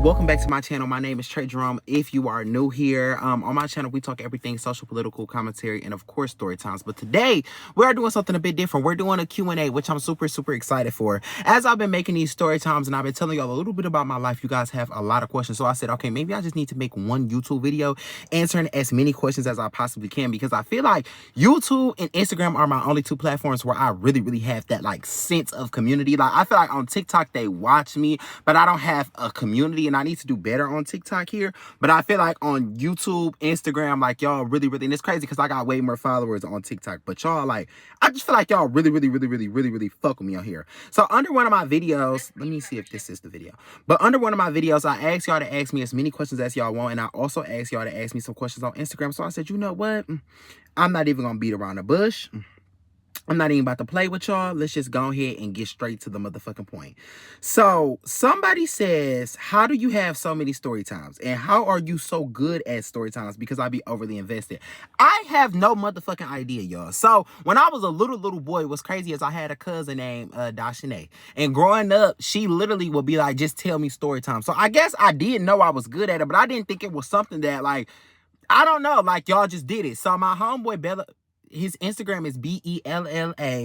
Welcome back to my channel. My name is Trey Jerome. If you are new here, on my channel, we talk everything social, political, commentary, and of course, story times. But today, we are doing something a bit different. We're doing a Q&A, which I'm super, super excited for. As I've been making these story times and I've been telling y'all a little bit about my life, you guys have a lot of questions. So I said, okay, maybe I just need to make one YouTube video answering as many questions as I possibly can, because I feel like YouTube and Instagram are my only two platforms where I really, really have that like sense of community. Like I feel like on TikTok, they watch me, but I don't have a community, and I need to do better on TikTok here. But I feel like on YouTube, Instagram, like y'all really, really, and it's crazy because I got way more followers on TikTok, but y'all like, I just feel like y'all really, really, really, really, really, really fuck with me on here. So under one of my videos, let me see if this is the video, but under one of my videos, I asked y'all to ask me as many questions as y'all want, and I also asked y'all to ask me some questions on Instagram. So I said, you know what? I'm not even gonna beat around the bush. I'm not even about to play with y'all. Let's just go ahead and get straight to the motherfucking point. So somebody says, how do you have so many story times? And how are you so good at story times? Because I be overly invested. I have no motherfucking idea, y'all. So when I was a little boy, what's crazy is I had a cousin named Dashane. And growing up, she literally would be like, just tell me story time. So I guess I did know I was good at it, but I didn't think it was something that like, I don't know, like y'all just did it. So my homeboy Bella, his Instagram is BELLAMIUW.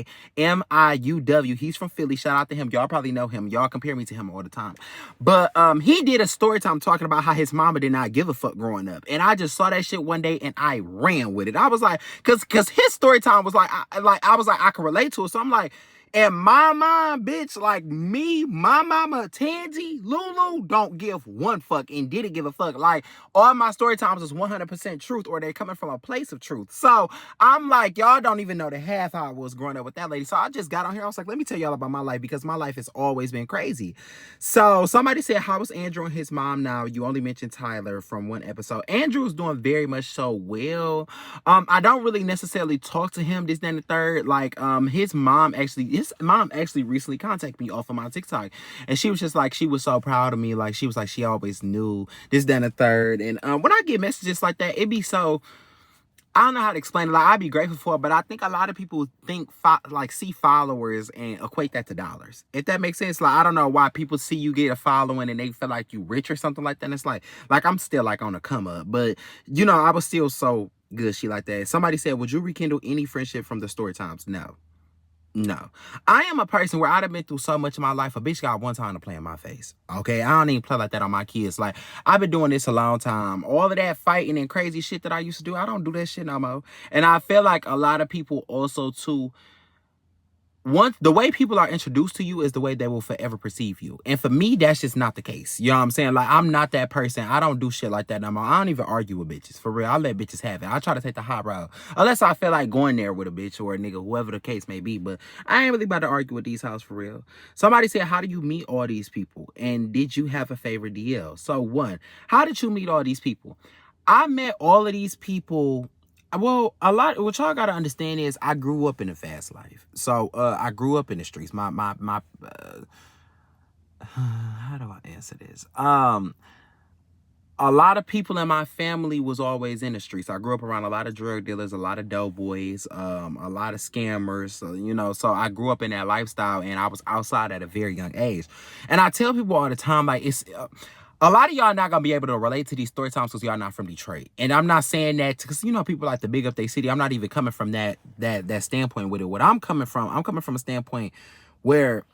He's from Philly. Shout out to him. Y'all probably know him. Y'all compare me to him all the time. But he did a story time talking about how his mama did not give a fuck growing up. And I just saw that shit one day and I ran with it. I was like, cause his story time was like, I was like, I could relate to it. So I'm like, and my mom, bitch, like me, my mama, Tansy, Lulu, don't give one fuck and didn't give a fuck. Like, all my story times is 100% truth, or they're coming from a place of truth. So I'm like, y'all don't even know the half how I was growing up with that lady. So I just got on here. I was like, let me tell y'all about my life, because my life has always been crazy. So somebody said, how is Andrew and his mom now? You only mentioned Tyler from one episode. Andrew is doing very much so well. I don't really necessarily talk to him, this, then, the third. Like, his mom actually recently contacted me off of my TikTok, and she was just like, she was so proud of me. Like, she was like, she always knew this, then, the third. And when I get messages like that, it be so, I don't know how to explain it. Like, I'd be grateful for it, but I think a lot of people think see followers and equate that to dollars. If that makes sense. Like, I don't know why people see you get a following and they feel like you rich or something like that. And it's like I'm still like on a come up, but you know, I was still so good shit like that. Somebody said, would you rekindle any friendship from the story times? No. I am a person where I'd have been through so much in my life. A bitch got one time to play in my face. Okay? I don't even play like that on my kids. Like, I've been doing this a long time. All of that fighting and crazy shit that I used to do, I don't do that shit no more. And I feel like a lot of people also, too, the way people are introduced to you is the way they will forever perceive you. And for me, that's just not the case. You know what I'm saying? Like, I'm not that person. I don't do shit like that no more. I don't even argue with bitches. For real. I let bitches have it. I try to take the high route. Unless I feel like going there with a bitch or a nigga, whoever the case may be. But I ain't really about to argue with these hoes for real. Somebody said, how do you meet all these people? And did you have a favorite DL? So, one, how did you meet all these people? I met all of these people. Well, what y'all gotta understand is I grew up in a fast life. So I grew up in the streets. How do I answer this? A lot of people in my family was always in the streets. I grew up around a lot of drug dealers, a lot of doughboys, a lot of scammers, you know, so I grew up in that lifestyle, and I was outside at a very young age. And I tell people all the time, like, it's a lot of y'all not gonna be able to relate to these story times because y'all not from Detroit. And I'm not saying that because, you know, people like to big up their city. I'm not even coming from that standpoint with it. What I'm coming from a standpoint where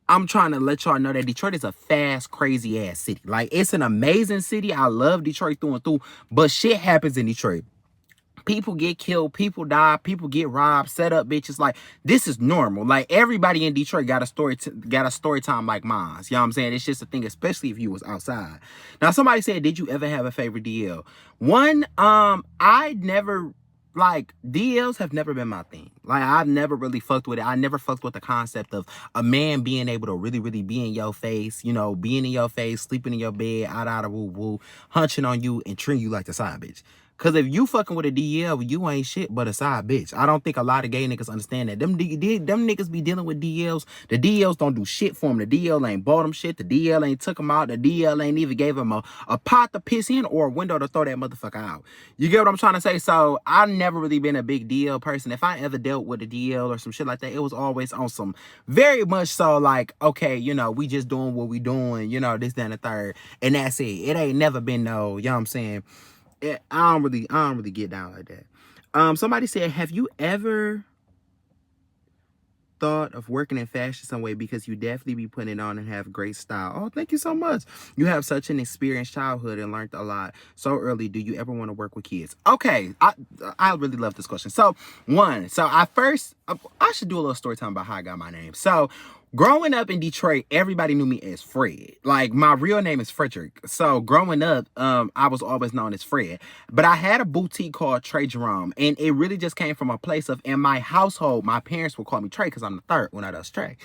I'm trying to let y'all know that Detroit is a fast, crazy ass city. Like, it's an amazing city. I love Detroit through and through, but shit happens in Detroit. People get killed, people die, people get robbed, set up bitches. Like, this is normal. Like, everybody in Detroit got a story time like mine. You know what I'm saying? It's just a thing, especially if you was outside. Now, somebody said, did you ever have a favorite DL? One, I never, like, DLs have never been my thing. Like, I've never really fucked with it. I never fucked with the concept of a man being able to really, really be in your face, you know, being in your face, sleeping in your bed, out of woo-woo, hunching on you and treating you like the side bitch. Cause if you fucking with a DL, you ain't shit but a side bitch. I don't think a lot of gay niggas understand that. Them niggas be dealing with DLs. The DLs don't do shit for them. The DL ain't bought them shit. The DL ain't took them out. The DL ain't even gave them a pot to piss in or a window to throw that motherfucker out. You get what I'm trying to say? So I've never really been a big DL person. If I ever dealt with a DL or some shit like that, it was always on some very much so like, okay, you know, we just doing what we doing, you know, this, that, and the third. And that's it. It ain't never been no, you know what I'm saying? I don't really get down like that. Somebody said, have you ever thought of working in fashion some way, because you definitely be putting it on and have great style? Oh, thank you so much. You have such an experienced childhood and learned a lot so early. Do you ever want to work with kids? Okay, I really love this question. So I should do a little story time about how I got my name. So growing up in Detroit, everybody knew me as Fred. Like, my real name is Frederick. So growing up, I was always known as Fred. But I had a boutique called Trey Jerome. And it really just came from a place of, in my household, my parents would call me Trey because I'm the third when I does Trey.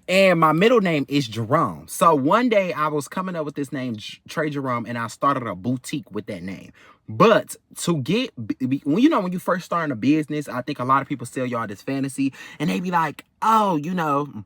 And my middle name is Jerome. So one day I was coming up with this name, Trey Jerome, and I started a boutique with that name. But to get, when you first start a business, I think a lot of people sell y'all this fantasy. And they be like, oh, you know,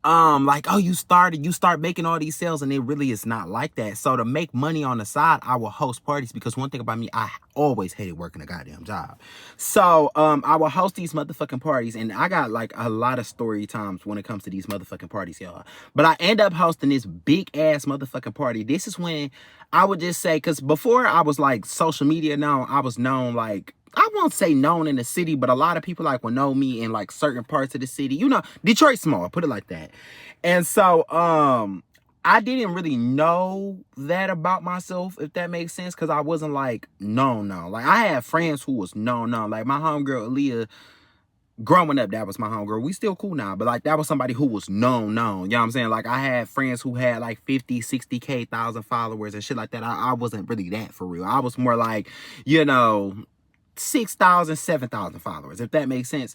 like, oh, you start making all these sales, and it really is not like that. So to make money on the side, I will host parties, because one thing about me, I always hated working a goddamn job. So I will host these motherfucking parties, and I got like a lot of story times when it comes to these motherfucking parties, y'all. But I end up hosting this big ass motherfucking party. This is when I would just say, because before I was like social media known, I was known like, I won't say known in the city, but a lot of people like will know me in like certain parts of the city. You know, Detroit's small, put it like that. And so I didn't really know that about myself, if that makes sense, because I wasn't like known. Like, I had friends who was known. Like my homegirl Aaliyah, growing up, that was my homegirl. We still cool now, but like that was somebody who was known. You know what I'm saying? Like, I had friends who had like 50, 60K, 1,000 followers and shit like that. I wasn't really that for real. I was more like, you know, 6,000, 7,000 followers, if that makes sense.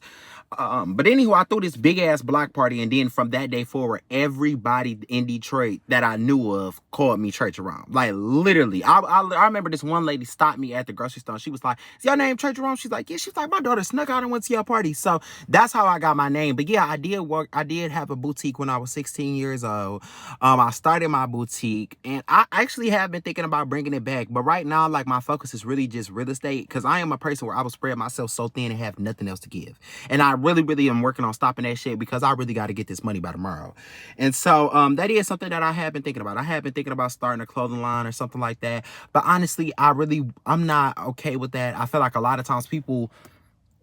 But anyway, I threw this big ass block party, and then from that day forward, everybody in Detroit that I knew of called me Trey Jerome. Like, literally, I remember this one lady stopped me at the grocery store. She was like, "Is your name Trey Jerome?" She's like, "Yeah." She's like, "My daughter snuck out and went to your party." So that's how I got my name. But yeah, I did have a boutique when I was 16 years old. I started my boutique, and I actually have been thinking about bringing it back. But right now, like, my focus is really just real estate, because I am a person where I will spread myself so thin and have nothing else to give. And I really am working on stopping that shit, because I really got to get this money by tomorrow. And so that is something that I have been thinking about. I have been thinking about starting a clothing line or something like that. But honestly, I'm not okay with that. I feel like a lot of times people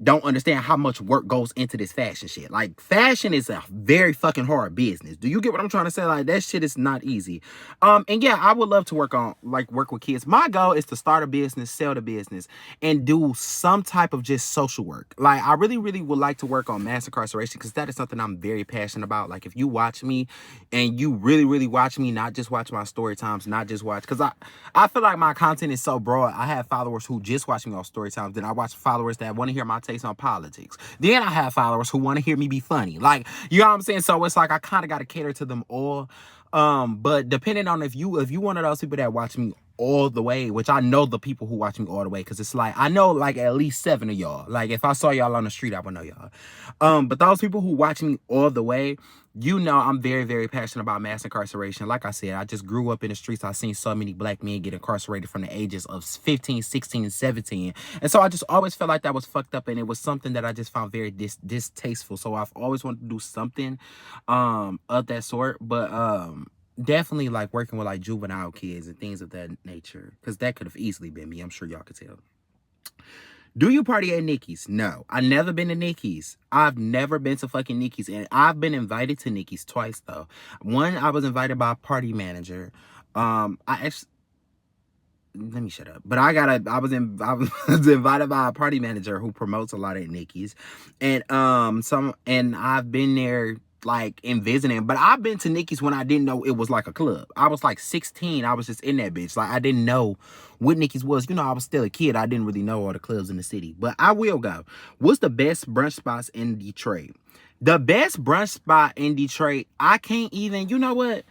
don't understand how much work goes into this fashion shit. Like, fashion is a very fucking hard business. Do you get what I'm trying to say? Like, that shit is not easy. And yeah, I would love to work with kids. My goal is to start a business, sell the business, and do some type of just social work. Like, I really would like to work on mass incarceration, because that is something I'm very passionate about. Like, if you watch me and you really watch me, not just watch my story times, not just watch, because I feel like my content is so broad. I have followers who just watch me on story times. Then I watch followers that want to hear my on politics. Then I have followers who want to hear me be funny. Like, you know what I'm saying? So it's like I kind of got to cater to them all. But depending on if you one of those people that watch me all the way, which I know the people who watch me all the way, because it's like I know like at least 7 of y'all. Like, if I saw y'all on the street, I would know y'all. But those people who watch me all the way, you know, I'm very passionate about mass incarceration. Like I said, I just grew up in the streets. I've seen so many black men get incarcerated from the ages of 15, 16, 17. And so I just always felt like that was fucked up, and it was something that I just found very distasteful. So I've always wanted to do something of that sort. But definitely like working with like juvenile kids and things of that nature, because that could have easily been me. I'm sure y'all could tell. Do you party at Nikki's? No, I've never been to Nikki's. I've never been to fucking Nikki's, and I've been invited to Nikki's twice though. One, I was invited by a party manager. I actually, let me shut up. But I was invited by a party manager who promotes a lot at Nikki's, and I've been there like in visiting, but I've been to Nikki's when I didn't know it was like a club. I was like 16. I was just in that bitch. Like, I didn't know what Nikki's was. You know, I was still a kid. I didn't really know all the clubs in the city, but I will go. What's the best brunch spots in Detroit? The best brunch spot in Detroit, I can't even, you know what?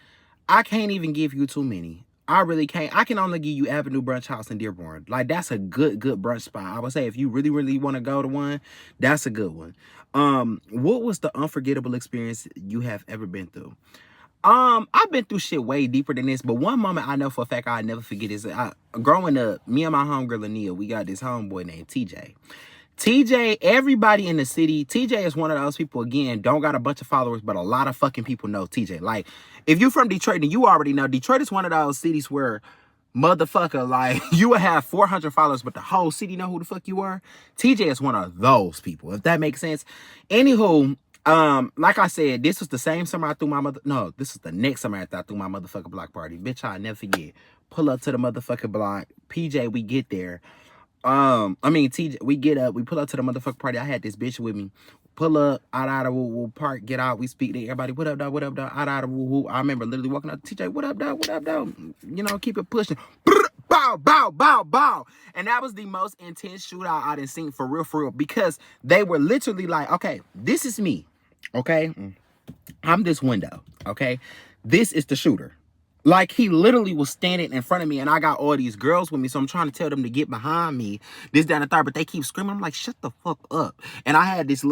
I can't even give you too many. I really can't. I can only give you Avenue Brunch House in Dearborn. Like, that's a good brunch spot. I would say if you really want to go to one, that's a good one. What was the unforgettable experience you have ever been through? I've been through shit way deeper than this, but one moment I know for a fact I'll never forget is growing up, me and my homegirl Ania, we got this homeboy named TJ. TJ, everybody in the city, TJ is one of those people, again, don't got a bunch of followers, but a lot of fucking people know TJ. Like, if you from Detroit, then you already know Detroit is one of those cities where motherfucker, like, you would have 400 followers, but the whole city know who the fuck you are. TJ is one of those people, if that makes sense. Anywho, like I said, this was the same summer I threw my this was the next summer after I threw my motherfucking block party. Bitch, I'll never forget. Pull up to the motherfucking block. PJ, we get there. TJ, we get up, we pull up to the motherfucking party. I had this bitch with me. Pull up, out of woo park, get out, we speak to everybody. What up, dog? What up, dog? Out of woo. I remember literally walking up to TJ, what up, dog? What up, dog? You know, keep it pushing. Bow, bow, bow, bow. And that was the most intense shootout I done seen for real, because they were literally like, okay, this is me. Okay? I'm this window. Okay? This is the shooter. Like, he literally was standing in front of me, and I got all these girls with me, so I'm trying to tell them to get behind me, this, that, and the third, but they keep screaming. I'm like, shut the fuck up. And I had this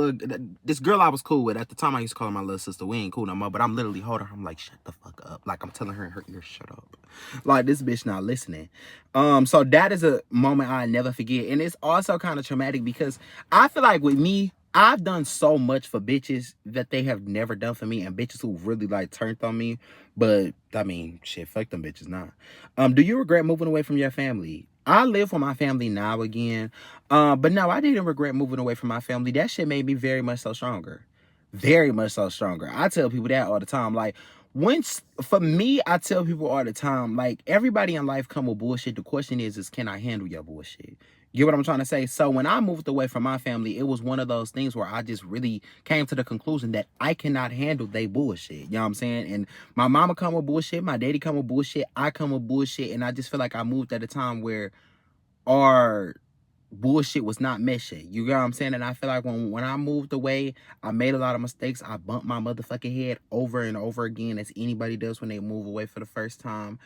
girl I was cool with. At the time, I used to call her my little sister. We ain't cool no more, but I'm literally holding her. I'm like, shut the fuck up. Like, I'm telling her in her ear, shut up. Like, this bitch not listening. So that is a moment I never forget, and it's also kind of traumatic because I feel like with me, I've done so much for bitches that they have never done for me, and bitches who really like turned on me. But I mean, shit, fuck them bitches now. Do you regret moving away from your family? I live with my family now again. But no, I didn't regret moving away from my family. That shit made me very much so stronger. Very much so stronger. I tell people that all the time. Like, for me, I tell people all the time, like, everybody in life come with bullshit. The question is can I handle your bullshit? You get what I'm trying to say? So when I moved away from my family, it was one of those things where I just really came to the conclusion that I cannot handle they bullshit. You know what I'm saying? And my mama come with bullshit, my daddy come with bullshit, I come with bullshit, and I just feel like I moved at a time where our bullshit was not meshing. You get what I'm saying? And I feel like when I moved away, I made a lot of mistakes. I bumped my motherfucking head over and over again, as anybody does when they move away for the first time,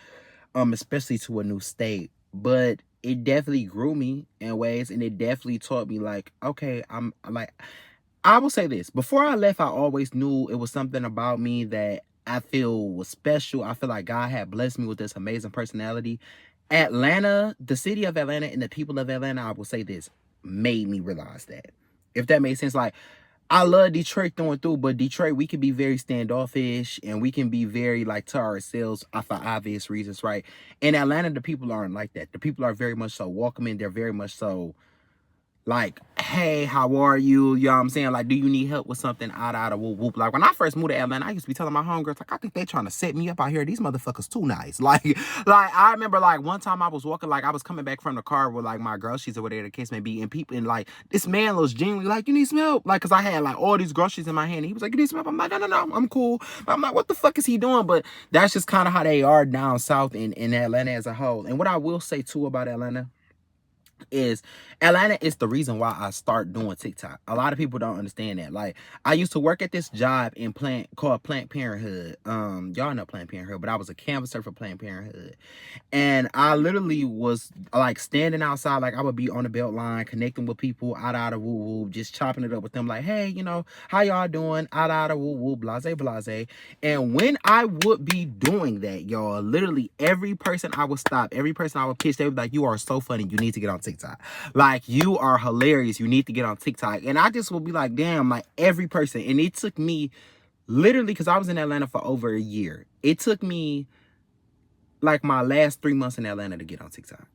especially to a new state. But it definitely grew me in ways, and it definitely taught me, like, okay, I'm like, I will say this. Before I left, I always knew it was something about me that I feel was special. I feel like God had blessed me with this amazing personality. Atlanta, the city of Atlanta and the people of Atlanta, I will say this, made me realize that. If that makes sense. Like, I love Detroit through and through, but Detroit, we can be very standoffish, and we can be very, like, to ourselves for obvious reasons, right? In Atlanta, the people aren't like that. The people are very much so welcoming. They're very much so, like, hey, how are you? You know what I'm saying? Like, do you need help with something? Out of whoop, whoop. Like, when I first moved to Atlanta, I used to be telling my homegirls, like, I think they trying to set me up out here. These motherfuckers too nice. Like, I remember, like, one time I was walking, like, I was coming back from the car with, like, my groceries or whatever the case may be, and people, and, like, this man was genuinely like, you need some help? Like, because I had, like, all these groceries in my hand. He was like, you need some help? I'm like, no, I'm cool. But I'm like, what the fuck is he doing? But that's just kind of how they are down south in Atlanta as a whole. And what I will say, too, about Atlanta is Atlanta is the reason why I start doing TikTok. A lot of people don't understand that. Like, I used to work at this job in called Planned Parenthood. Y'all know Planned Parenthood, but I was a canvasser for Planned Parenthood. And I literally was, like, standing outside, like, I would be on the belt line, connecting with people, out of woo woo, just chopping it up with them, like, hey, you know, how y'all doing? Out of woo woo, blase. And when I would be doing that, y'all, literally every person I would stop, every person I would pitch, they would be like, you are so funny, you need to get on TikTok. Like, you are hilarious, you need to get on TikTok. And I just would be like, damn, like, every person. And it took me literally, because I was in Atlanta for over a year, it took me like my last 3 months in Atlanta to get on TikTok.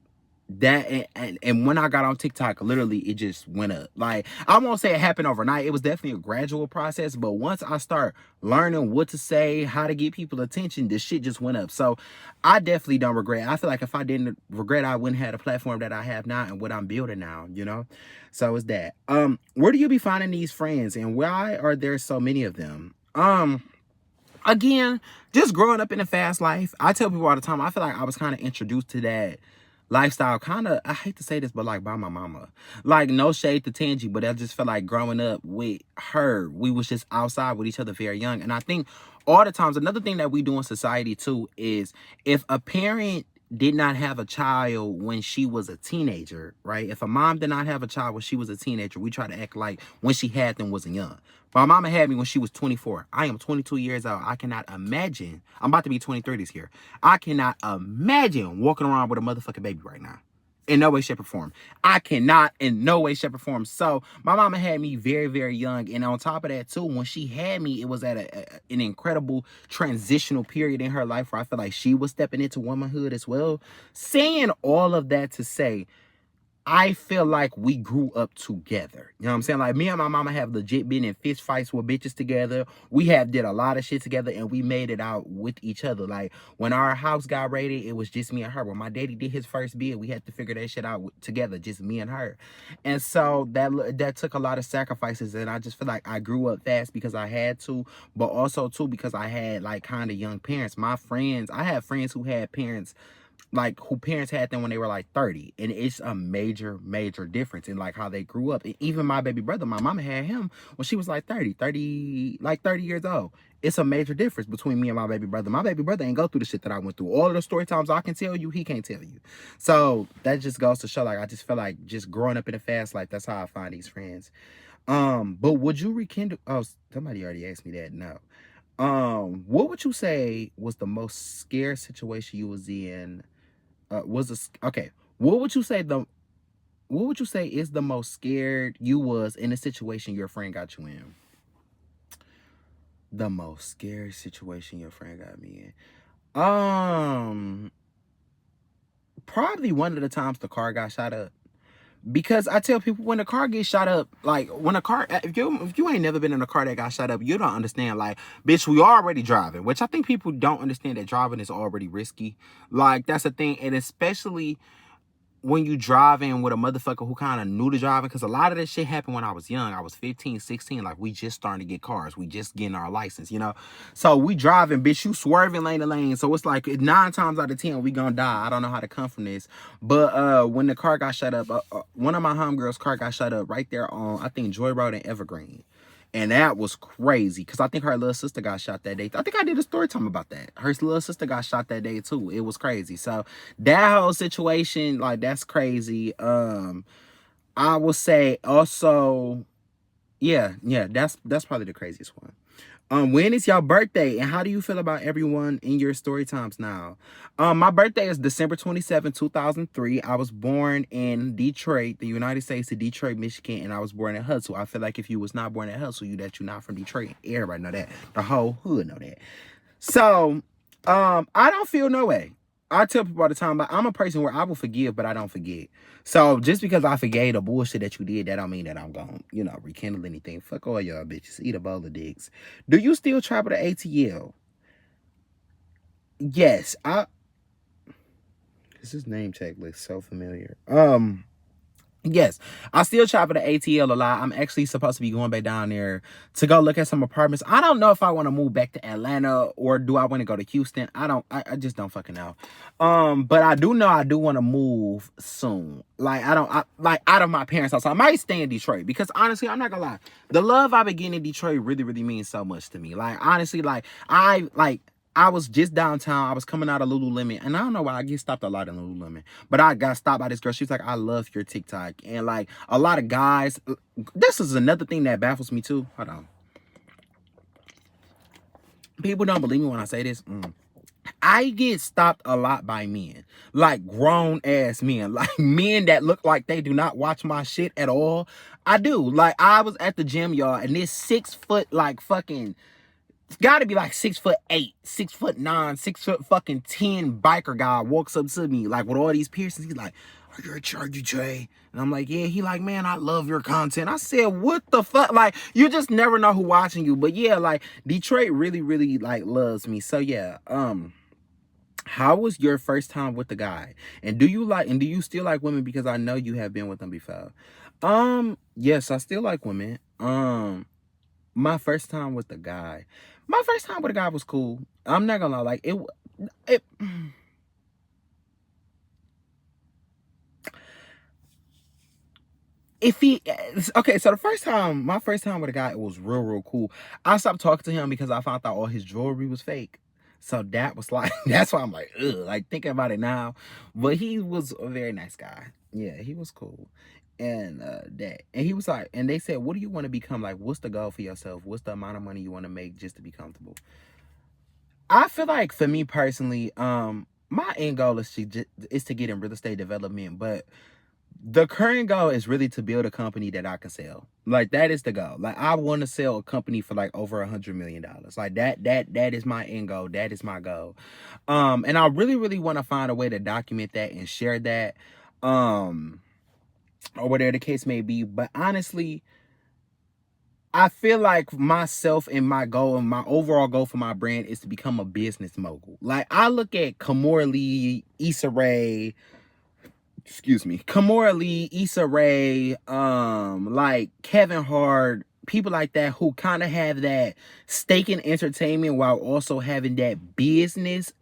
That and when I got on TikTok, literally it just went up. Like, I won't say it happened overnight. It was definitely a gradual process, but once I start learning what to say, how to get people attention, this shit just went up. So I definitely don't regret. I feel like if I didn't regret, I wouldn't have the platform that I have now and what I'm building now, you know? So it's that. Where do you be finding these friends, and why are there so many of them? Again, just growing up in a fast life. I tell people all the time, I feel like I was kind of introduced to that lifestyle, kind of, I hate to say this, but like by my mama. Like, no shade to Tangy, but I just feel like growing up with her, we was just outside with each other very young. And I think all the times, another thing that we do in society too is, if a parent did not have a child when she was a teenager, right? If a mom did not have a child when she was a teenager, we try to act like when she had them wasn't young. My mama had me when she was 24. I am 22 years old. I cannot imagine. I'm about to be 23 this year. I cannot imagine walking around with a motherfucking baby right now. In no way, shape, or form. I cannot in no way, shape, or form. So my mama had me very, very young. And on top of that, too, when she had me, it was at an incredible transitional period in her life where I feel like she was stepping into womanhood as well. Saying all of that to say, I feel like we grew up together. You know what I'm saying? Like, me and my mama have legit been in fist fights with bitches together. We have did a lot of shit together, and we made it out with each other. Like, when our house got raided, it was just me and her. When my daddy did his first bid, we had to figure that shit out together, just me and her. And so that took a lot of sacrifices, and I just feel like I grew up fast because I had to, but also too because I had like kind of young parents. I have friends who had parents, like, who parents had them when they were like 30, and it's a major difference in like how they grew up. And even my baby brother, my mama had him when she was like 30 years old. It's a major difference between me and my baby brother. My baby brother ain't go through the shit that I went through. All of the story times I can tell you, he can't tell you. So that just goes to show, like, I just feel like just growing up in a fast life, that's how I find these friends. But would you rekindle? Oh, somebody already asked me that. No. What would you say was the most scared situation you was in? Okay, what would you say is the most scared you was in a situation your friend got you in? The most scared situation your friend got me in. Probably one of the times the car got shot up. Because I tell people, when a car gets shot up, like, when a car, if you ain't never been in a car that got shot up, you don't understand. Like, bitch, we already driving, which I think people don't understand, that driving is already risky. Like, that's the thing. And especially when you driving with a motherfucker who kind of knew to driving, because a lot of this shit happened when I was young. I was 15, 16. Like, we just starting to get cars. We just getting our license, you know? So we driving, bitch, you swerving lane to lane. So it's like 9 times out of 10, we gonna die. I don't know how to come from this. But when the car got shut up, one of my homegirls' car got shut up right there on, I think, Joy Road and Evergreen. And that was crazy, because I think her little sister got shot that day. I think I did a story time about that. Her little sister got shot that day too. It was crazy. So that whole situation, like, that's crazy. I will say also, yeah, that's probably the craziest one. When is your birthday, and how do you feel about everyone in your story times now? My birthday is December 27, 2003. I was born in Detroit, the United States, of Detroit, Michigan, and I was born in Hustle. I feel like if you was not born in Hustle, you're not from Detroit. Everybody know that. The whole hood know that. So, I don't feel no way. I tell people all the time, but I'm a person where I will forgive, but I don't forget. So just because I forgave the bullshit that you did, that don't mean that I'm gonna, rekindle anything. Fuck all y'all bitches. Eat a bowl of dicks. Do you still travel to ATL? Yes. This name tag looks so familiar. Yes, I still travel to ATL a lot. I'm actually supposed to be going back down there to go look at some apartments. I don't know if I want to move back to Atlanta, or do I want to go to Houston. I just don't fucking know. But I do know I do want to move soon. Like, like, out of my parents' house. I might stay in Detroit, because honestly, I'm not gonna lie, the love I've been getting in Detroit really, really means so much to me. Like, honestly, I was just downtown. I was coming out of Lululemon, and I don't know why I get stopped a lot in Lululemon, but I got stopped by this girl. She was like, "I love your TikTok," and like, a lot of guys. This is another thing that baffles me too. Hold on. People don't believe me when I say this. I get stopped a lot by men, like grown ass men, like men that look like they do not watch my shit at all. I do. Like, I was at the gym, y'all, and this 6 foot, like, fucking, it's got to be like 6'8", 6'9", 6 foot fucking 10 biker guy walks up to me, like, with all these piercings. He's like, "Are you a charger, Trey?" And I'm like, "Yeah." He like, "Man, I love your content." I said, "What the fuck?" Like, you just never know who watching you. But yeah, like, Detroit really, really, like, loves me. So yeah, how was your first time with the guy? And do you still like women? Because I know you have been with them before. Yes, I still like women. My first time with the guy. My first time with a guy was cool. I'm not gonna lie, like, it if he okay, so my first time with a guy, it was real cool. I stopped talking to him because I found out all his jewelry was fake. So that was like, that's why I'm like, ugh, like thinking about it now. But he was a very nice guy. Yeah, he was cool. And and he was like, and they said, what do you want to become? Like, what's the goal for yourself? What's the amount of money you want to make just to be comfortable? I feel like for me personally, my end goal is to get in real estate development, but the current goal is really to build a company that I can sell. Like that is the goal. Like I want to sell a company for like over $100 million. Like that is my end goal. That is my goal. And I really want to find a way to document that and share that. Or whatever the case may be. But honestly, I feel like myself and my goal and my overall goal for my brand is to become a business mogul. Like I look at Kamora Lee, Issa Rae, Kamora Lee, Issa Rae, like Kevin Hart, people like that who kind of have that stake in entertainment while also having that business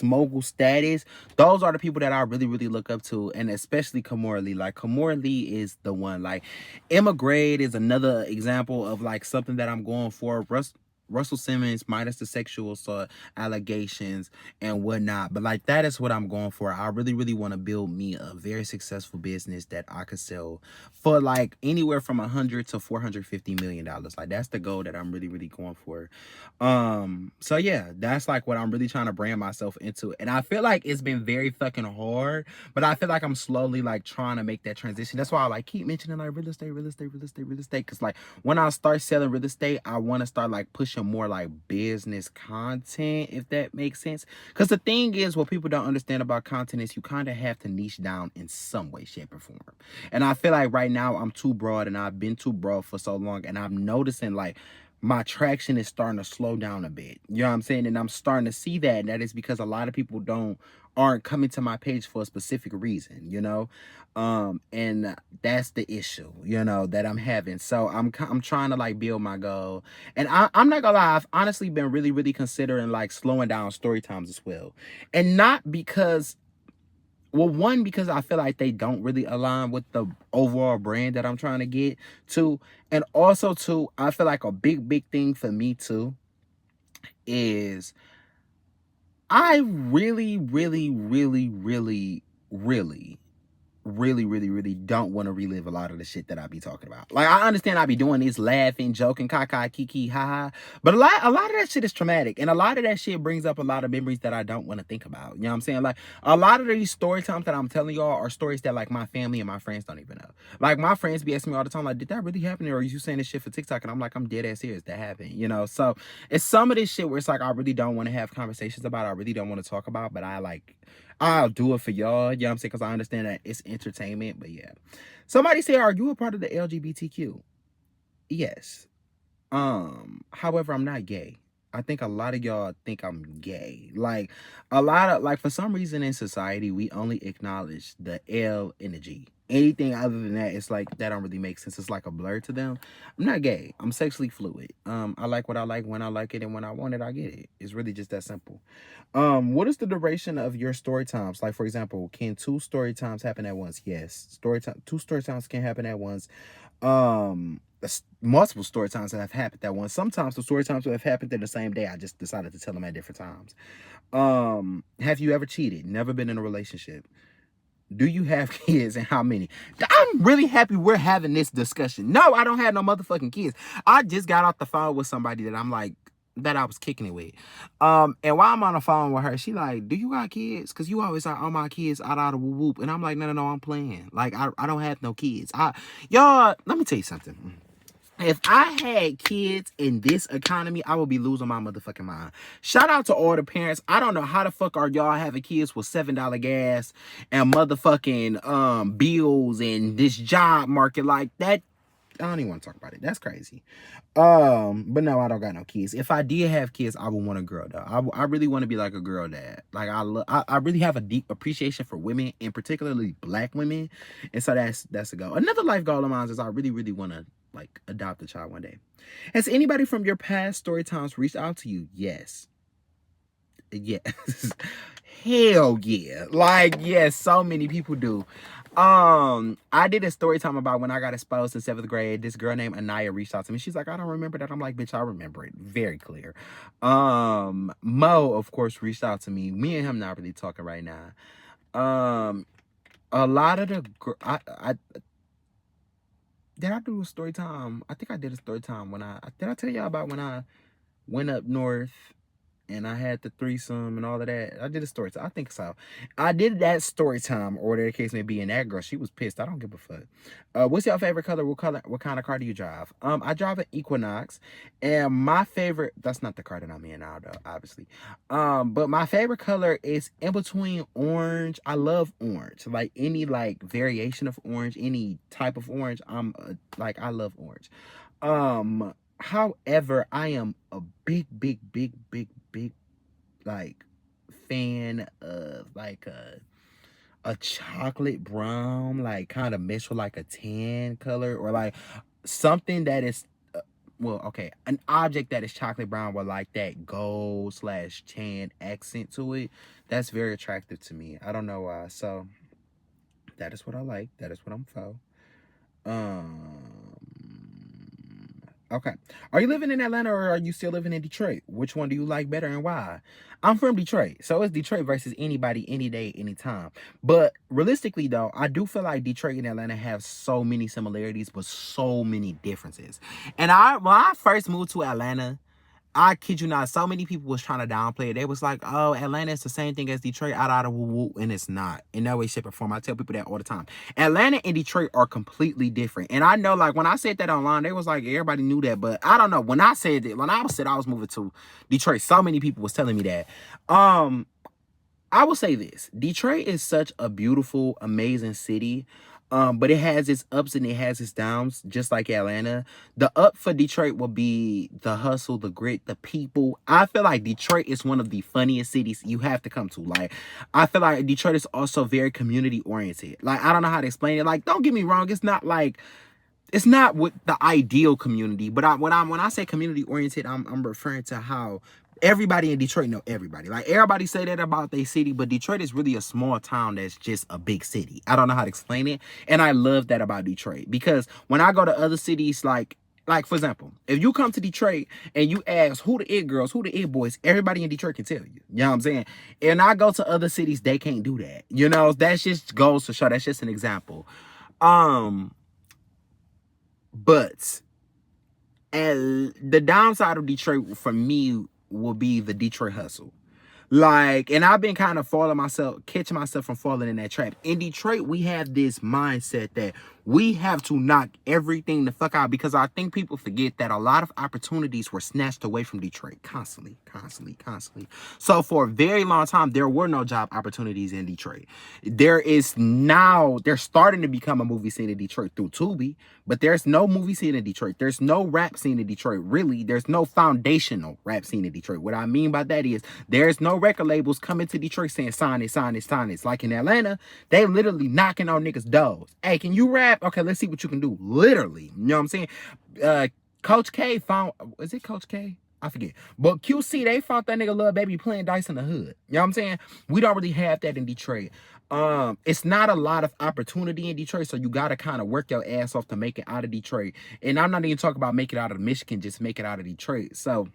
mogul status. Those are the people that I really look up to, and especially Kamora Lee. Like Kamora Lee is the one. Like Emma Grade is another example of like something that I'm going for. Russell Simmons minus the sexual assault allegations and whatnot. But like that is what I'm going for. I really want to build me a very successful business that I could sell for like anywhere from $100 to $450 million. Like that's the goal that I'm really going for. So yeah, that's like what I'm really trying to brand myself into. And I feel like it's been very fucking hard, but I feel like I'm slowly like trying to make that transition. That's why I like keep mentioning like real estate. Cause like when I start selling real estate, I want to start like pushing more like business content, if that makes sense. Because the thing is, what people don't understand about content is you kind of have to niche down in some way, shape, or form. And I feel like right now I'm too broad, and I've been too broad for so long, and I'm noticing like my traction is starting to slow down a bit. You know what I'm saying? And I'm starting to see that, and that is because a lot of people aren't coming to my page for a specific reason, you know? And that's the issue, you know, that I'm having. So I'm trying to like build my goal. And I'm not gonna lie, I've honestly been really considering like slowing down story times as well. And not because, well, one, because I feel like they don't really align with the overall brand that I'm trying to get to. And also, too, I feel like a big thing for me, too, is I really don't want to relive a lot of the shit that I be talking about. Like, I understand I be doing this laughing, joking, kiki, haha, but a lot of that shit is traumatic, and a lot of that shit brings up a lot of memories that I don't want to think about. You know what I'm saying? Like, a lot of these story times that I'm telling y'all are stories that like my family and my friends don't even know. Like, my friends be asking me all the time, like, did that really happen, or are you saying this shit for TikTok? And I'm like, I'm dead ass serious, that happened, you know? So it's some of this shit where it's like I really don't want to have conversations about, I really don't want to talk about, but I'll do it for y'all, you know what I'm saying? Because I understand that it's entertainment, but yeah. Somebody say, are you a part of the LGBTQ? Yes. However, I'm not gay. I think a lot of y'all think I'm gay. Like, for some reason in society, we only acknowledge the L and the G. Anything other than that, it's like, that don't really make sense. It's like a blur to them. I'm not gay. I'm sexually fluid. I like what I like when I like it, and when I want it, I get it. It's really just that simple. What is the duration of your story times? Like, for example, can two story times happen at once? Yes. Two story times can happen at once. Multiple story times that have happened at once. Sometimes the story times that have happened in the same day, I just decided to tell them at different times. Have you ever cheated? Never been in a relationship? Do you have kids, and how many? I'm really happy we're having this discussion. No, I don't have no motherfucking kids. I just got off the phone with somebody that I was kicking it with. And while I'm on the phone with her, she like, do you got kids? Cause you always like, all my kids out of whoop whoop. And I'm like, no, I'm playing. Like, I don't have no kids. Y'all, let me tell you something. If I had kids in this economy, I would be losing my motherfucking mind. Shout out to all the parents. I don't know how the fuck are y'all having kids with $7 gas and motherfucking bills and this job market like that. I don't even want to talk about it. That's crazy. But no, I don't got no kids. If I did have kids, I would want a girl though. I really want to be like a girl dad. Like I really have a deep appreciation for women, and particularly black women. And so that's a goal. Another life goal of mine is I really want to like adopt a child one day. Has anybody from your past story times reached out to you? Yes. Yes. Hell yeah. Like, yes, so many people do. I did a story time about when I got exposed in 7th grade. This girl named Anaya reached out to me. She's like, I don't remember that. I'm like, bitch, I remember it. Very clear. Mo, of course, reached out to me. Me and him not really talking right now. A lot of the I did I do a story time? I think I did a story time when did I tell y'all about when I went up north and I had the threesome and all of that. I did a story time. I think so. I did that story time, or whatever the case may be, and that girl, she was pissed. I don't give a fuck. What's your favorite color? What kind of car do you drive? I drive an Equinox, and my favorite, that's not the car that I'm in now, though, obviously. But my favorite color is in between orange. I love orange. Like any like variation of orange, any type of orange. I love orange. However, I am a big like fan of like a chocolate brown, like kind of mixed with like a tan color, or like something that is an object that is chocolate brown with like that gold/tan accent to it. That's very attractive to me. I don't know why. So that is what I like. That is what I'm for. Okay. Are you living in Atlanta or are you still living in Detroit? Which one do you like better and why? I'm from Detroit, so it's Detroit versus anybody, any day, anytime. But realistically, though, I do feel like Detroit and Atlanta have so many similarities, but so many differences. And when I first moved to Atlanta, I kid you not, so many people was trying to downplay it. They was like, oh, Atlanta is the same thing as Detroit, out of woo woo, and it's not. In no way, shape, or form. I tell people that all the time. Atlanta and Detroit are completely different. And I know, like, when I said that online, they was like, everybody knew that. But I don't know. When I said I was moving to Detroit, so many people was telling me that. I will say this. Detroit is such a beautiful, amazing city. But it has its ups and it has its downs, just like Atlanta. The up for Detroit will be the hustle, the grit, the people. I feel like Detroit is one of the funniest cities you have to come to. Like, I feel like Detroit is also very community oriented. Like, I don't know how to explain it. Like, don't get me wrong, it's not with the ideal community, but when I say community oriented, I'm referring to how everybody in Detroit know everybody. Like, everybody say that about their city, but Detroit is really a small town that's just a big city. I don't know how to explain it, and I love that about Detroit, because when I go to other cities, like for example, if you come to Detroit and you ask who the it girls, who the it boys, everybody in Detroit can tell you. You know what I'm saying? And I go to other cities, they can't do that. You know, that just goes to show. That's just an example. But the downside of Detroit for me will be the Detroit hustle. Like, and I've been kind of catching myself from falling in that trap. In Detroit, we have this mindset that we have to knock everything the fuck out, because I think people forget that a lot of opportunities were snatched away from Detroit constantly. So for a very long time, there were no job opportunities in Detroit. There's starting to become a movie scene in Detroit through Tubi, but there's no movie scene in Detroit. There's no rap scene in Detroit, really. There's no foundational rap scene in Detroit. What I mean by that is there's no record labels coming to Detroit saying, sign it. Like in Atlanta, they literally knocking on niggas' doors. Hey, can you rap? Okay, let's see what you can do. Literally. You know what I'm saying? Coach K is it Coach K? I forget. But QC, they found that nigga Lil Baby playing dice in the hood. You know what I'm saying? We don't really have that in Detroit. It's not a lot of opportunity in Detroit, so you gotta kind of work your ass off to make it out of Detroit. And I'm not even talking about make it out of Michigan, just make it out of Detroit. So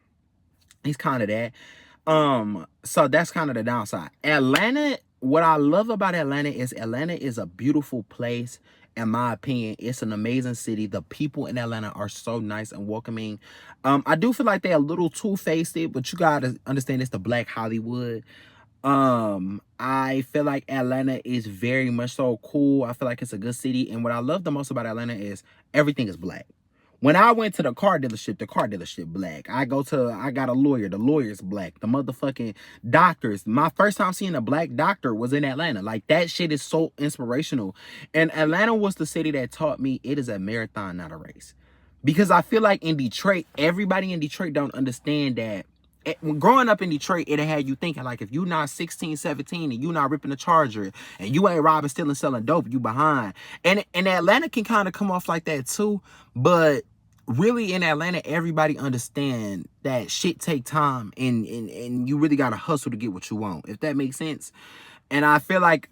it's kind of that. So that's kind of the downside. Atlanta, what I love about Atlanta is a beautiful place. In my opinion, it's an amazing city. The people in Atlanta are so nice and welcoming. I do feel like they're a little two-faced, but you gotta understand it's the Black Hollywood. I feel like Atlanta is very much so cool. I feel like it's a good city. And what I love the most about Atlanta is everything is black. When I went to the car dealership black. I got a lawyer, the lawyer's black. The motherfucking doctors. My first time seeing a black doctor was in Atlanta. Like, that shit is so inspirational. And Atlanta was the city that taught me it is a marathon, not a race. Because I feel like in Detroit, everybody in Detroit don't understand that. Growing up in Detroit, it had you thinking, like, if you not 16, 17 and you not ripping a Charger and you ain't robbing, stealing, selling dope, you behind. And Atlanta can kind of come off like that too. But really in Atlanta, everybody understand that shit take time and you really got to hustle to get what you want, if that makes sense. And I feel like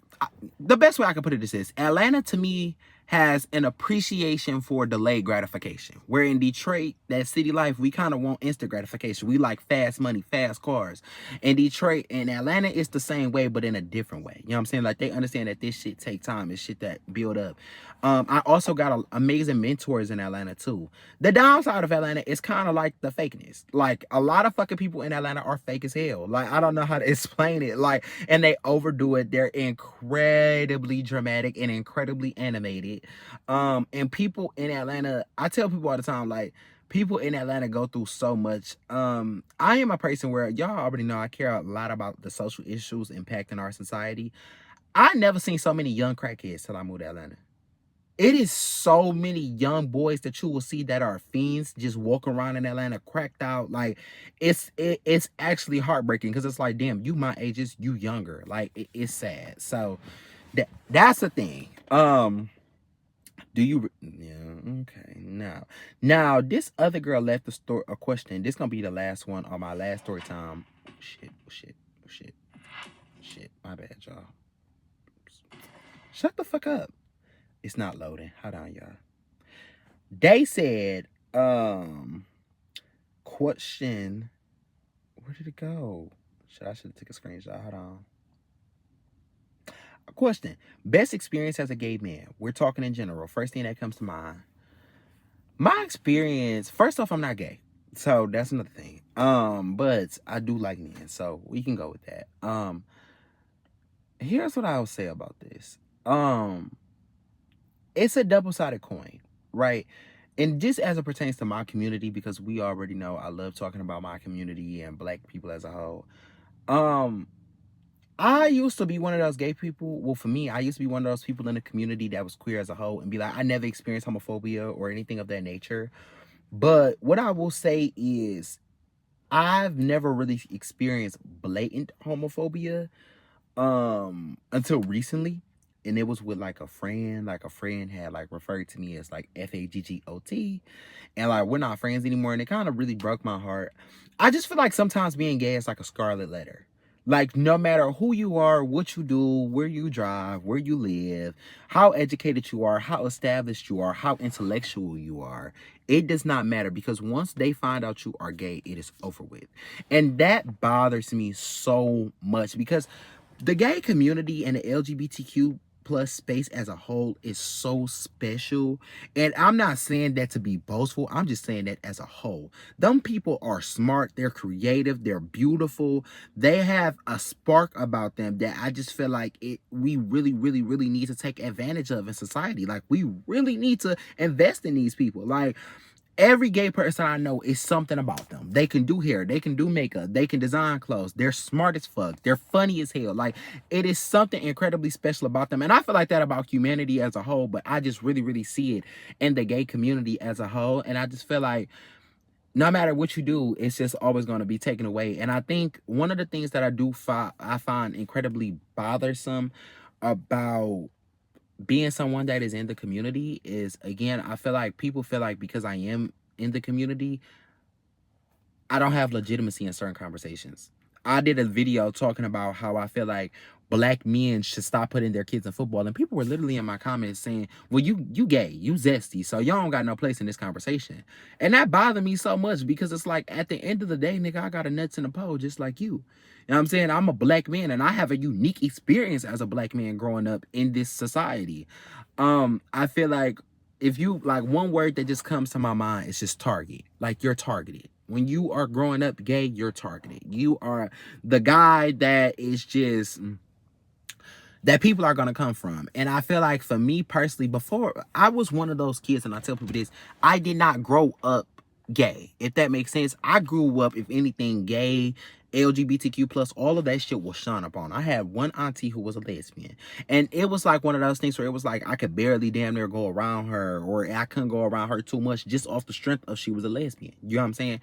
the best way I can put it is this: Atlanta to me has an appreciation for delayed gratification. Where in Detroit, that city life, we kind of want instant gratification. We like fast money, fast cars. In Detroit and Atlanta, it's the same way, but in a different way. You know what I'm saying? Like, they understand that this shit take time. It's shit that build up. I also got amazing mentors in Atlanta too. The downside of Atlanta is kind of like the fakeness. Like, a lot of fucking people in Atlanta are fake as hell. Like, I don't know how to explain it. Like, and they overdo it. They're incredibly dramatic and incredibly animated. And people in Atlanta, I tell people all the time, like, people in Atlanta go through so much. I am a person where y'all already know I care a lot about the social issues impacting our society. I never seen so many young crackheads till I moved to Atlanta. It is so many young boys that you will see that are fiends just walking around in Atlanta cracked out. Like, it's actually heartbreaking because it's like, damn, you my ages, you younger. Like, it's sad. So that's the thing. Do you? Yeah. Okay. Now, this other girl left a question. This gonna be the last one on my last story time. Shit. My bad, y'all. Shut the fuck up. It's not loading. Hold on, y'all. They said, question. Where did it go? Should have took a screenshot. Hold on. Question. Best experience as a gay man. We're talking in general. First thing that comes to mind. My experience, first off, I'm not gay. So that's another thing. But I do like men. So we can go with that. Here's what I'll say about this. It's a double-sided coin, right? And just as it pertains to my community, because we already know I love talking about my community and black people as a whole. I used to be one of those gay people. Well, for me, I used to be one of those people in the community that was queer as a whole and be like, I never experienced homophobia or anything of that nature. But what I will say is I've never really experienced blatant homophobia until recently. And it was with like a friend had like referred to me as like FAGGOT. And like, we're not friends anymore. And it kind of really broke my heart. I just feel like sometimes being gay is like a scarlet letter. Like, no matter who you are, what you do, where you drive, where you live, how educated you are, how established you are, how intellectual you are, it does not matter, because once they find out you are gay, it is over with. And that bothers me so much, because the gay community and the LGBTQ plus space as a whole is so special. And I'm not saying that to be boastful. I'm just saying that as a whole. Them people are smart. They're creative. They're beautiful. They have a spark about them that I just feel like we really, really, really need to take advantage of in society. Like, we really need to invest in these people. Like, every gay person I know is something about them. They can do hair. They can do makeup. They can design clothes. They're smart as fuck. They're funny as hell. Like, it is something incredibly special about them. And I feel like that about humanity as a whole, but I just really, really see it in the gay community as a whole. And I just feel like no matter what you do, it's just always going to be taken away. And I think one of the things that I find incredibly bothersome about being someone that is in the community is, again, I feel like people feel like because I am in the community, I don't have legitimacy in certain conversations. I did a video talking about how I feel like black men should stop putting their kids in football, and people were literally in my comments saying, well, you gay, you zesty, so y'all don't got no place in this conversation. And that bothered me so much, because it's like, at the end of the day, nigga, I got a nuts in a pole just like you. You know what I'm saying? I'm a black man, and I have a unique experience as a black man growing up in this society. I feel like, if you, like, one word that just comes to my mind is just target. Like, you're targeted. When you are growing up gay, you're targeted. You are the guy that is just, that people are going to come from. And I feel like, for me personally, before, I was one of those kids, and I tell people this, I did not grow up gay, if that makes sense. I grew up, if anything, gay, LGBTQ plus, all of that shit was shunned upon. I had one auntie who was a lesbian, and it was like one of those things where it was like I could barely damn near go around her, or I couldn't go around her too much, just off the strength of she was a lesbian. You know what I'm saying?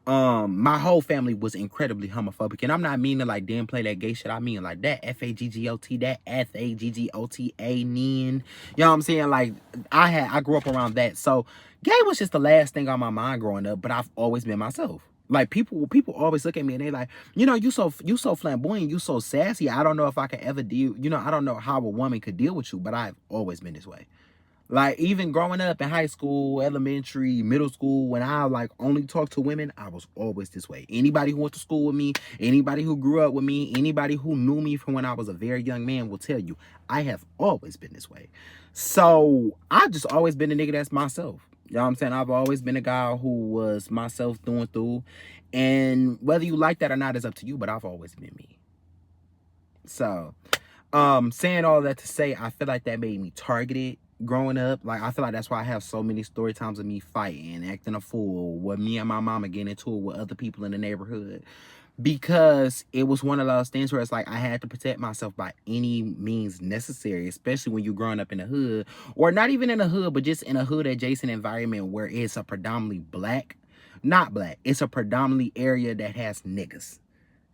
My whole family was incredibly homophobic, and I'm not meaning like damn play that gay shit. I mean like that FAGGOT, that FAGGOTA, nin. You know what I'm saying? Like, I grew up around that, so gay was just the last thing on my mind growing up, but I've always been myself. Like people always look at me and they like, you so flamboyant, you so sassy. I don't know if I could ever deal, I don't know how a woman could deal with you, but I've always been this way. Like even growing up in high school, elementary, middle school, when I like only talked to women, I was always this way. Anybody who went to school with me, anybody who grew up with me, anybody who knew me from when I was a very young man will tell you, I have always been this way. So I've just always been a nigga that's myself. You know what I'm saying? I've always been a guy who was myself through and through. And whether you like that or not is up to you, but I've always been me. So saying all that to say, I feel like that made me targeted growing up. Like I feel like that's why I have so many story times of me fighting, acting a fool, with me and my mama getting into it with other people in the neighborhood, because it was one of those things where it's like I had to protect myself by any means necessary, especially when you're growing up in the hood, or not even in the hood, but just in a hood adjacent environment where it's a predominantly not black, it's a predominantly area that has niggas.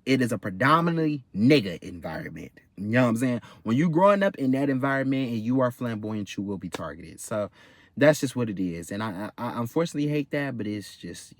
It is a predominantly nigga environment. You know what I'm saying? When you growing up in that environment and you are flamboyant, you will be targeted. So that's just what it is. And I unfortunately hate that, but it's just,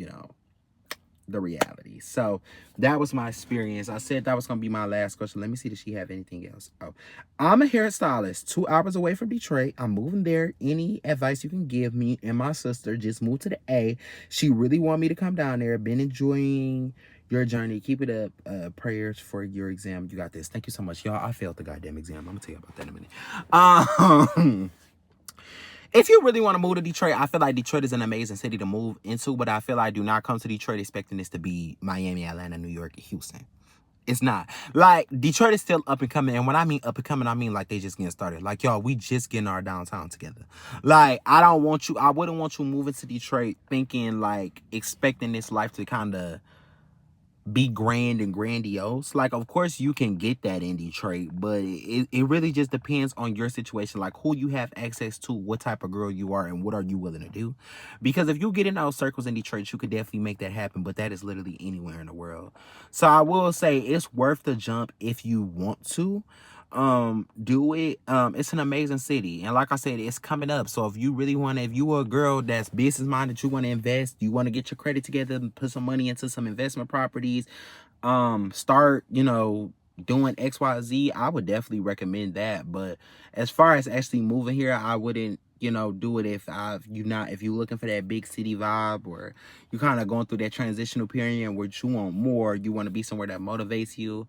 the reality. So that was my experience. I said that was going to be my last question. Let me see, does she have anything else? Oh, I'm a hairstylist 2 hours away from Detroit. I'm moving there. Any advice you can give me? And my sister just moved to the A. She really want me to come down there. Been enjoying your journey. Keep it up. Prayers for your exam. You got this. Thank you so much, y'all. I failed the goddamn exam. I'm gonna tell you about that in a minute. If you really want to move to Detroit, I feel like Detroit is an amazing city to move into, but I feel like do not come to Detroit expecting this to be Miami, Atlanta, New York, Houston. It's not. Like, Detroit is still up and coming, and when I mean up and coming, I mean like they just getting started. Like, y'all, we just getting our downtown together. Like, I wouldn't want you moving to Detroit thinking, like, expecting this life to kind of be grand and grandiose. Like, of course you can get that in Detroit, but it really just depends on your situation, like who you have access to, what type of girl you are, and what are you willing to do. Because if you get in those circles in Detroit, you could definitely make that happen, but that is literally anywhere in the world. So I will say it's worth the jump if you want to do it. It's an amazing city, and like I said, it's coming up. So if you really want to, if you are a girl that's business minded, you want to invest, you want to get your credit together and put some money into some investment properties, start doing XYZ, I would definitely recommend that. But as far as actually moving here, I wouldn't do it if you looking for that big city vibe, or you kind of going through that transitional period where you want more, you want to be somewhere that motivates you.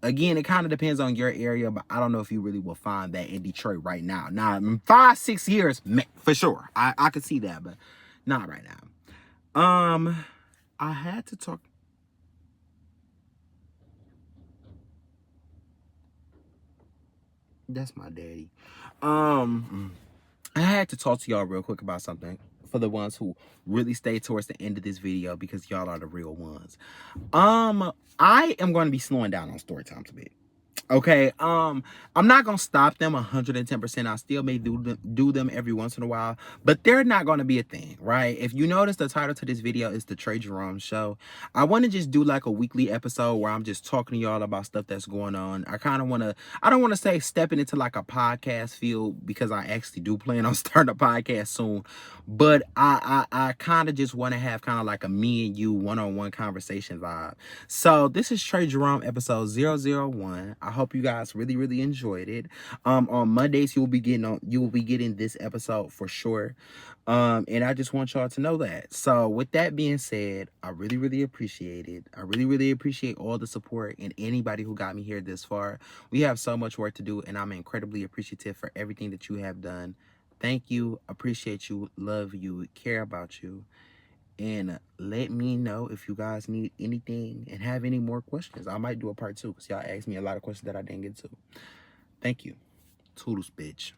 Again, it kind of depends on your area, but I don't know if you really will find that in Detroit right now. Now, in 5-6 years, for sure, I could see that, but not right now. I had to talk. That's my daddy. I had to talk to y'all real quick about something for the ones who really stay towards the end of this video, because y'all are the real ones. I am going to be slowing down on story times a bit. Okay, I'm not gonna stop them 110%. I still may do them every once in a while, but they're not gonna be a thing, right? If you notice, the title to this video is the Trey Jerome Show. I want to just do like a weekly episode where I'm just talking to y'all about stuff that's going on. I don't want to say stepping into like a podcast field, because I actually do plan on starting a podcast soon, but I kind of just want to have kind of like a me and you one-on-one conversation vibe. So this is Trey Jerome episode 001. I hope you guys really, really enjoyed it. On Mondays you will be getting this episode for sure. And I just want y'all to know that. So with that being said, I really, really appreciate it. I really, really appreciate all the support and anybody who got me here this far. We have so much work to do, and I'm incredibly appreciative for everything that you have done. Thank you, appreciate you, love you, care about you. And let me know if you guys need anything and have any more questions. I might do a part 2, because y'all asked me a lot of questions that I didn't get to. Thank you. Toodles, bitch.